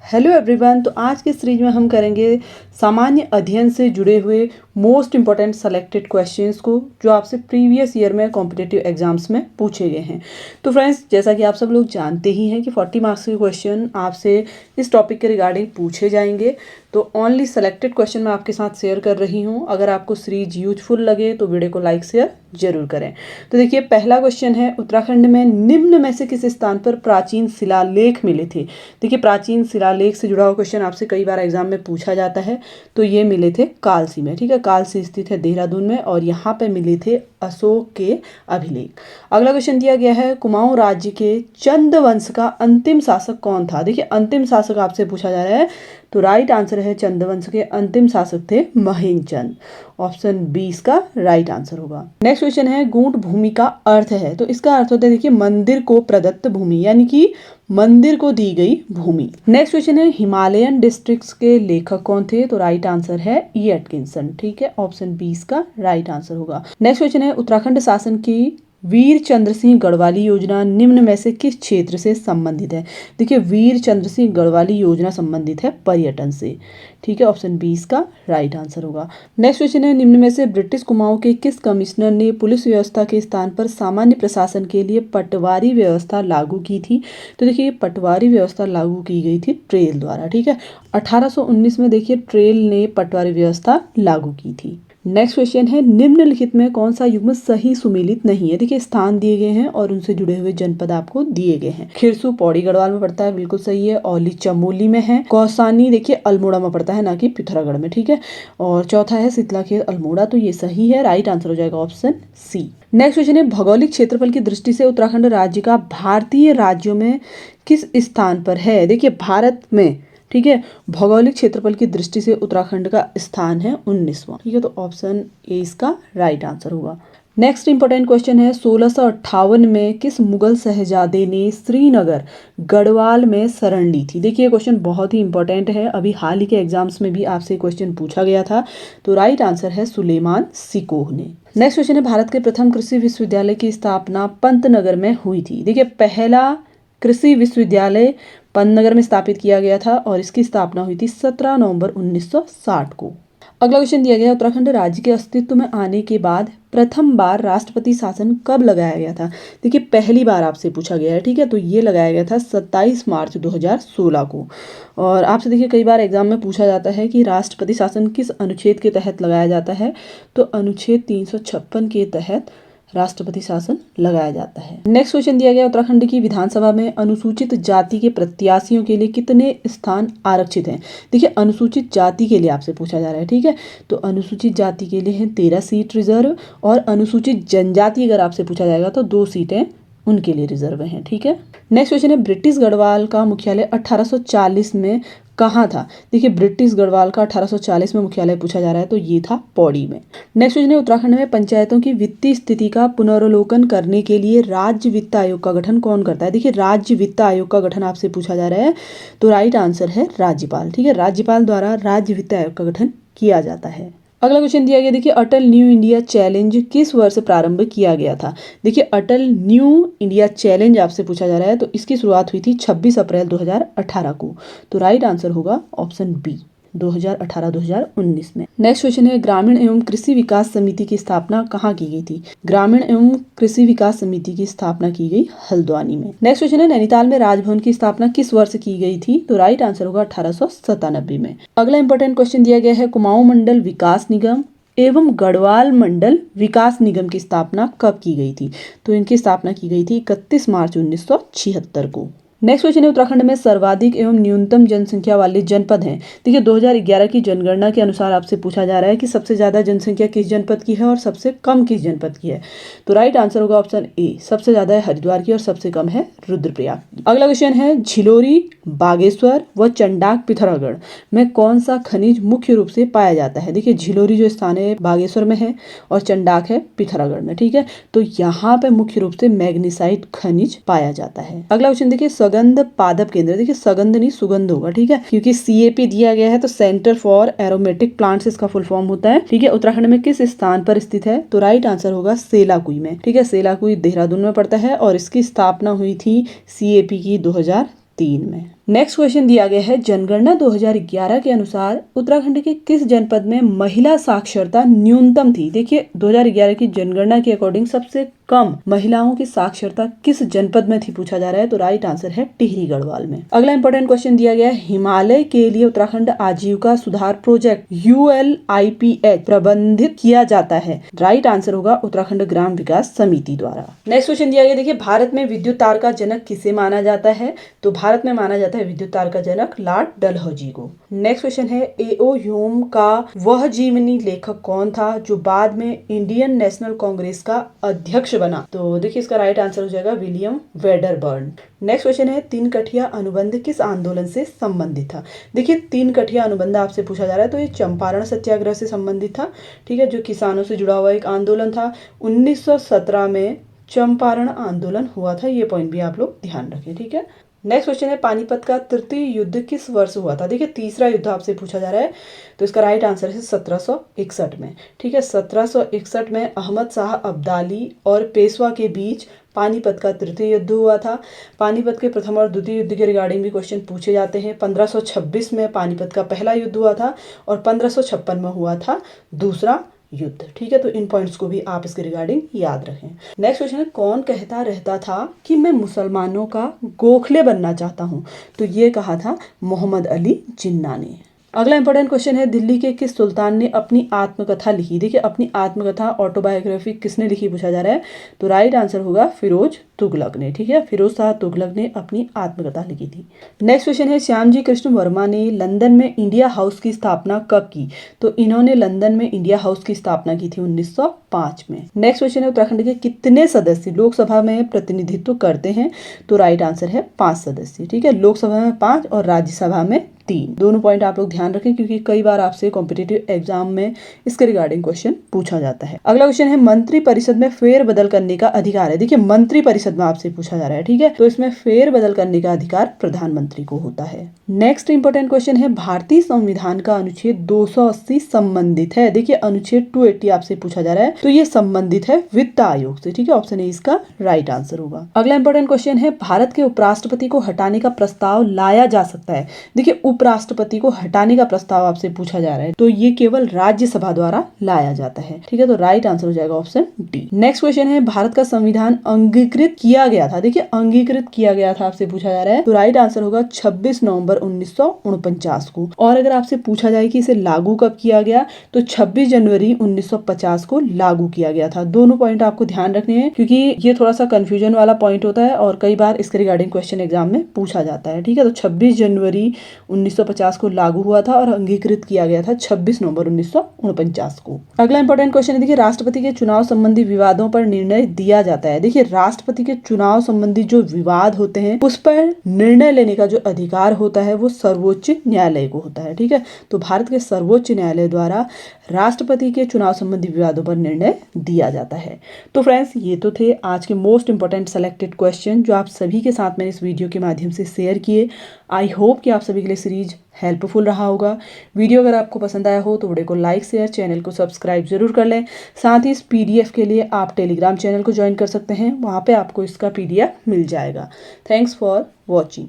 Hello everyone. तो आज के सीरीज में हम करेंगे सामान्य अध्ययन से जुड़े हुए मोस्ट इंपॉर्टेंट सेलेक्टेड क्वेश्चंस को जो आपसे प्रीवियस ईयर में कॉम्पिटिटिव एग्जाम्स में पूछे गए हैं। तो फ्रेंड्स, जैसा कि आप सब लोग जानते ही हैं कि 40 मार्क्स के क्वेश्चन आपसे इस टॉपिक के रिगार्डिंग पूछे जाएंगे। तो ओनली सेलेक्टेड क्वेश्चन मैं आपके साथ शेयर कर रही हूँ। अगर आपको सीरीज यूजफुल लगे तो वीडियो को लाइक शेयर जरूर करें। तो देखिए, पहला क्वेश्चन है, उत्तराखंड में निम्न में से किस स्थान पर प्राचीन शिलालेख मिले थे। देखिए, प्राचीन शिलालेख से जुड़ा हुआ क्वेश्चन आपसे कई बार एग्जाम में पूछा जाता है। तो ये मिले थे कालसी में। ठीक है, कालसी स्थित है देहरादून में और यहाँ पे मिले थे अशोक के अभिलेख। अगला क्वेश्चन दिया गया है, कुमाऊं राज्य के चंद वंश का अंतिम शासक कौन था। देखिए, अंतिम शासक आपसे पूछा जा रहा है। तो राइट आंसर है, चंद वंश के अंतिम शासक थे महेंद्रचंद। ऑप्शन बी इसका राइट आंसर होगा। नेक्स्ट क्वेश्चन है, गूढ़ भूमि का अर्थ है। तो इसका अर्थ होता है, देखिए, मंदिर को प्रदत्त भूमि, यानी कि मंदिर को दी गई भूमि। नेक्स्ट क्वेश्चन है, हिमालयन डिस्ट्रिक्ट्स के लेखक कौन थे। तो राइट आंसर है ई एटकिंसन। ठीक है, ऑप्शन बी इसका राइट आंसर होगा। नेक्स्ट क्वेश्चन है, उत्तराखंड शासन की वीर चंद्र सिंह गढ़वाली योजना निम्न में से किस क्षेत्र से संबंधित है। देखिए, वीर चंद्र सिंह गढ़वाली योजना संबंधित है पर्यटन से। ठीक है, ऑप्शन बी इसका राइट आंसर होगा। नेक्स्ट क्वेश्चन है, निम्न में से ब्रिटिश कुमाऊं के किस कमिश्नर ने पुलिस व्यवस्था के स्थान पर सामान्य प्रशासन के लिए पटवारी व्यवस्था लागू की थी। तो देखिए, पटवारी व्यवस्था लागू की गई थी ट्रेल द्वारा। ठीक है, 1819 में देखिए ट्रेल ने पटवारी व्यवस्था लागू की थी। नेक्स्ट क्वेश्चन है, निम्नलिखित में कौन सा युग्म सही सुमेलित नहीं है। देखिए, स्थान दिए गए हैं और उनसे जुड़े हुए जनपद आपको दिए गए हैं। खिरसू पौड़ी गढ़वाल में पड़ता है, बिल्कुल सही है। औली चमोली में है। कौसानी देखिए अल्मोड़ा में पड़ता है, ना कि पिथौरागढ़ में। ठीक है, और चौथा है शीतलाखेत अल्मोड़ा। तो ये सही है, राइट आंसर हो जाएगा ऑप्शन सी। नेक्स्ट क्वेश्चन है, भौगोलिक क्षेत्रफल की दृष्टि से उत्तराखंड राज्य का भारतीय राज्यों में किस स्थान पर है। देखिए, भारत में, ठीक है, भौगोलिक क्षेत्रफल की दृष्टि से उत्तराखंड का स्थान है 19वां। ठीक है, तो ऑप्शन ए इसका राइट आंसर होगा। नेक्स्ट इंपॉर्टेंट क्वेश्चन है, 1658 में किस मुगल शहजादे ने श्रीनगर गढ़वाल में शरण ली थी। देखिए, क्वेश्चन बहुत ही इंपॉर्टेंट है, अभी हाल ही के एग्जाम्स में भी आपसे क्वेश्चन पूछा गया था। तो राइट आंसर है सुलेमान सिकोह ने। नेक्स्ट क्वेश्चन है, भारत के प्रथम कृषि विश्वविद्यालय की स्थापना पंतनगर में हुई थी। देखिए, पहला कृषि विश्वविद्यालय पंतनगर में स्थापित किया गया था और इसकी स्थापना हुई थी 17 नवंबर 1960 को। अगला क्वेश्चन दिया गया, उत्तराखंड राज्य के अस्तित्व में आने के बाद प्रथम बार राष्ट्रपति शासन कब लगाया गया था। देखिए, पहली बार आपसे पूछा गया है। ठीक है, तो ये लगाया गया था 27 मार्च 2016 को। और आपसे देखिए कई बार एग्जाम में पूछा जाता है कि राष्ट्रपति शासन किस अनुच्छेद के तहत लगाया जाता है। तो अनुच्छेद 356 के तहत राष्ट्रपति शासन लगाया जाता है। नेक्स्ट क्वेश्चन दिया गया, उत्तराखंड की विधानसभा में अनुसूचित जाति के प्रत्याशियों के लिए कितने स्थान आरक्षित हैं। देखिए, अनुसूचित जाति के लिए आपसे पूछा जा रहा है। ठीक है, तो अनुसूचित जाति के लिए हैं 13 सीट रिजर्व और अनुसूचित जनजाति अगर आपसे पूछा जाएगा तो 2 सीटें उनके लिए रिजर्व हैं। ठीक है, नेक्स्ट क्वेश्चन है, ब्रिटिश गढ़वाल का मुख्यालय 1840 में कहाँ था। देखिए, ब्रिटिश गढ़वाल का 1840 में मुख्यालय पूछा जा रहा है, तो ये था पौड़ी में। नेक्स्ट क्वेश्चन है, उत्तराखंड में पंचायतों की वित्तीय स्थिति का पुनर्वलोकन करने के लिए राज्य वित्त आयोग का गठन कौन करता है। देखिए, राज्य वित्त आयोग का गठन आपसे पूछा जा रहा है। तो राइट आंसर है राज्यपाल। ठीक है, राज्यपाल द्वारा राज्य वित्त आयोग का गठन किया जाता है। अगला क्वेश्चन दिया गया, देखिए, अटल न्यू इंडिया चैलेंज किस वर्ष प्रारंभ किया गया था। देखिए, अटल न्यू इंडिया चैलेंज आपसे पूछा जा रहा है, तो इसकी शुरुआत हुई थी 26 अप्रैल 2018 को। तो राइट आंसर होगा ऑप्शन बी 2018-2019 में। नेक्स्ट क्वेश्चन है, ग्रामीण एवं कृषि विकास समिति की स्थापना कहाँ की गई थी। ग्रामीण एवं कृषि विकास समिति की स्थापना की गई हल्द्वानी में। नेक्स्ट क्वेश्चन है, नैनीताल में राजभवन की स्थापना किस वर्ष की गई थी। तो राइट आंसर होगा 1897 में। अगला इंपॉर्टेंट क्वेश्चन दिया गया है, कुमाऊं मंडल विकास निगम एवं गढ़वाल मंडल विकास निगम की स्थापना कब की गई थी। तो इनकी स्थापना की गई थी 31 मार्च 1976 को। नेक्स्ट क्वेश्चन है, उत्तराखंड में सर्वाधिक एवं न्यूनतम जनसंख्या वाले जनपद हैं। देखिए, 2011 की जनगणना के अनुसार आपसे पूछा जा रहा है कि सबसे ज्यादा जनसंख्या किस जनपद की है और सबसे कम किस जनपद की है। तो राइट आंसर होगा ऑप्शन ए, सबसे ज्यादा है हरिद्वार की और सबसे कम है रुद्रप्रयाग की। अगला क्वेश्चन है, झिलोरी, बागेश्वर व चंडाक पिथौरागढ़ में कौन सा खनिज मुख्य रूप से पाया जाता है। देखिए, झिलोरी जो स्थान है बागेश्वर में है और चंडाक है पिथौरागढ़ में। ठीक है, तो यहाँ पे मुख्य रूप से मैग्नीसाइट खनिज पाया जाता है। अगला क्वेश्चन देखिए, सगंध पादप केंद्र। देखिए, सगंध नहीं सुगंध होगा। ठीक है, क्योंकि CAP दिया गया है तो सेंटर फॉर एरोमेटिक प्लांट्स इसका फुल फॉर्म होता है। ठीक है, उत्तराखंड में किस स्थान पर स्थित है। तो राइट आंसर होगा सेलाकुई में। ठीक है, सेलाकुई देहरादून में पड़ता है और इसकी स्थापना हुई थी CAP की 2003 में। नेक्स्ट क्वेश्चन दिया गया है, जनगणना 2011 के अनुसार उत्तराखंड के किस जनपद में महिला साक्षरता न्यूनतम थी। देखिए 2011 की जनगणना के अकॉर्डिंग सबसे कम महिलाओं की साक्षरता किस जनपद में थी पूछा जा रहा है, तो राइट आंसर है टिहरी गढ़वाल में। अगला इंपॉर्टेंट क्वेश्चन दिया गया है, हिमालय के लिए उत्तराखंड आजीविका सुधार प्रोजेक्ट ULIPH प्रबंधित किया जाता है। राइट आंसर होगा उत्तराखंड ग्राम विकास समिति द्वारा। नेक्स्ट क्वेश्चन दिया गया, देखिए भारत में विद्युत तार का जनक किसे माना जाता है, तो भारत में माना जाता है विद्युत तार का जनक लॉर्ड डलहौजी को। नेक्स्ट क्वेश्चन है, A.O. ह्यूम का वह जीवनी लेखक कौन था जो बाद में इंडियन नेशनल कांग्रेस का अध्यक्ष बना, तो देखिए इसका राइट आंसर हो जाएगा विलियम वेडरबर्न। नेक्स्ट क्वेश्चन है, तीन कठिया अनुबंध किस आंदोलन से संबंधित था। देखिए तीन कठिया अनुबंध आपसे पूछा जा रहा है, तो ये चंपारण सत्याग्रह से संबंधित था, ठीक है, जो किसानों से जुड़ा हुआ एक आंदोलन था। 1917 में चंपारण आंदोलन हुआ था, ये पॉइंट भी आप लोग ध्यान रखें, ठीक है। नेक्स्ट क्वेश्चन है, पानीपत का तृतीय युद्ध किस वर्ष हुआ था। देखिए तीसरा युद्ध आपसे पूछा जा रहा है, तो इसका राइट आंसर है 1761 में, ठीक है। 1761 में अहमद शाह अब्दाली और पेशवा के बीच पानीपत का तृतीय युद्ध हुआ था। पानीपत के प्रथम और द्वितीय युद्ध के रिगार्डिंग भी क्वेश्चन पूछे जाते हैं। 1526 में पानीपत का पहला युद्ध हुआ था और 1556 में हुआ था दूसरा युद्ध, ठीक है। तो इन पॉइंट्स को भी आप इसके रिगार्डिंग याद रखें। नेक्स्ट क्वेश्चन है, कौन कहता रहता था कि मैं मुसलमानों का गोखले बनना चाहता हूं, तो ये कहा था मोहम्मद अली जिन्ना ने। अगला इंपॉर्टेंट क्वेश्चन है, दिल्ली के किस सुल्तान ने अपनी आत्मकथा लिखी। देखिए अपनी आत्मकथा ऑटोबायोग्राफी किसने लिखी पूछा जा रहा है, तो राइट आंसर होगा फिरोज तुगलक ने, ठीक है। फिरोज शाह तुगलक ने अपनी आत्मकथा लिखी थी। नेक्स्ट क्वेश्चन है, श्यामजी कृष्ण वर्मा ने लंदन में इंडिया हाउस की स्थापना कब की, तो इन्होंने लंदन में इंडिया हाउस की स्थापना की थी 1905 में। नेक्स्ट क्वेश्चन है, उत्तराखंड के कितने सदस्य लोकसभा में प्रतिनिधित्व करते हैं, तो राइट आंसर है 5 सदस्य, ठीक है। लोकसभा में 5 और राज्यसभा में 3। दोनों पॉइंट आप लोग ध्यान रखें क्योंकि कई बार आपसे कॉम्पिटिटिव एग्जाम में इसके रिगार्डिंग क्वेश्चन पूछा जाता है। अगला क्वेश्चन है, मंत्री परिषद में फेरबदल करने का अधिकार है। देखिए मंत्री परिषद में आपसे पूछा जा रहा है, ठीक है, तो इसमें फेरबदल करने का अधिकार प्रधानमंत्री को होता है। नेक्स्ट इंपॉर्टेंट क्वेश्चन है, भारतीय संविधान का अनुच्छेद 280 संबंधित है। देखिए अनुच्छेद 280 आपसे पूछा जा रहा है, तो ये संबंधित है वित्त आयोग से, ठीक है। ऑप्शन ए इसका राइट आंसर होगा। अगला इंपॉर्टेंट क्वेश्चन है, भारत के उपराष्ट्रपति को हटाने का प्रस्ताव लाया जा सकता है। देखिए उपराष्ट्रपति को हटाने का प्रस्ताव आपसे पूछा जा रहा है, तो ये केवल राज्यसभा द्वारा लाया जाता है, ठीक है। तो राइट आंसर हो जाएगा ऑप्शन डी। नेक्स्ट क्वेश्चन है, भारत का संविधान अंगीकृत किया गया था। देखिए अंगीकृत किया गया था आपसे पूछा जा रहा है, तो राइट आंसर होगा 26 नवंबर 1949 को। और अगर आपसे पूछा जाए कि इसे लागू कब किया गया, तो 26 जनवरी 1950 को लागू किया गया था। दोनों पॉइंट आपको ध्यान रखने हैं क्योंकि ये थोड़ा सा कंफ्यूजन वाला पॉइंट होता है और कई बार इसके रिगार्डिंग क्वेश्चन एग्जाम में पूछा जाता है, ठीक है। तो 26 जनवरी 1950 को लागू हुआ था और अंगीकृत किया गया था 26 नवंबर 1949 को। अगला इंपॉर्टेंट क्वेश्चन है, देखिए राष्ट्रपति के चुनाव संबंधी विवादों पर निर्णय दिया जाता है। देखिए राष्ट्रपति के चुनाव संबंधी जो विवाद होते हैं उस पर निर्णय लेने का जो अधिकार होता है वो सर्वोच्च न्यायालय को होता है, ठीक है। तो भारत के सर्वोच्च न्यायालय द्वारा राष्ट्रपति के चुनाव संबंधी विवादों पर निर्णय दिया जाता है। तो फ्रेंड्स ये तो थे आज के मोस्ट इंपोर्टेंट सेलेक्टेड क्वेश्चन जो आप सभी के साथ मैंने इस वीडियो के माध्यम से शेयर किए। आई होप कि आप सभी के लिए सीरीज हेल्पफुल रहा होगा। वीडियो अगर आपको पसंद आया हो तो वीडियो को लाइक शेयर, चैनल को सब्सक्राइब जरूर कर लें। साथ ही इस PDF के लिए आप टेलीग्राम चैनल को ज्वाइन कर सकते हैं, वहाँ पे आपको इसका PDF मिल जाएगा। Thanks for watching.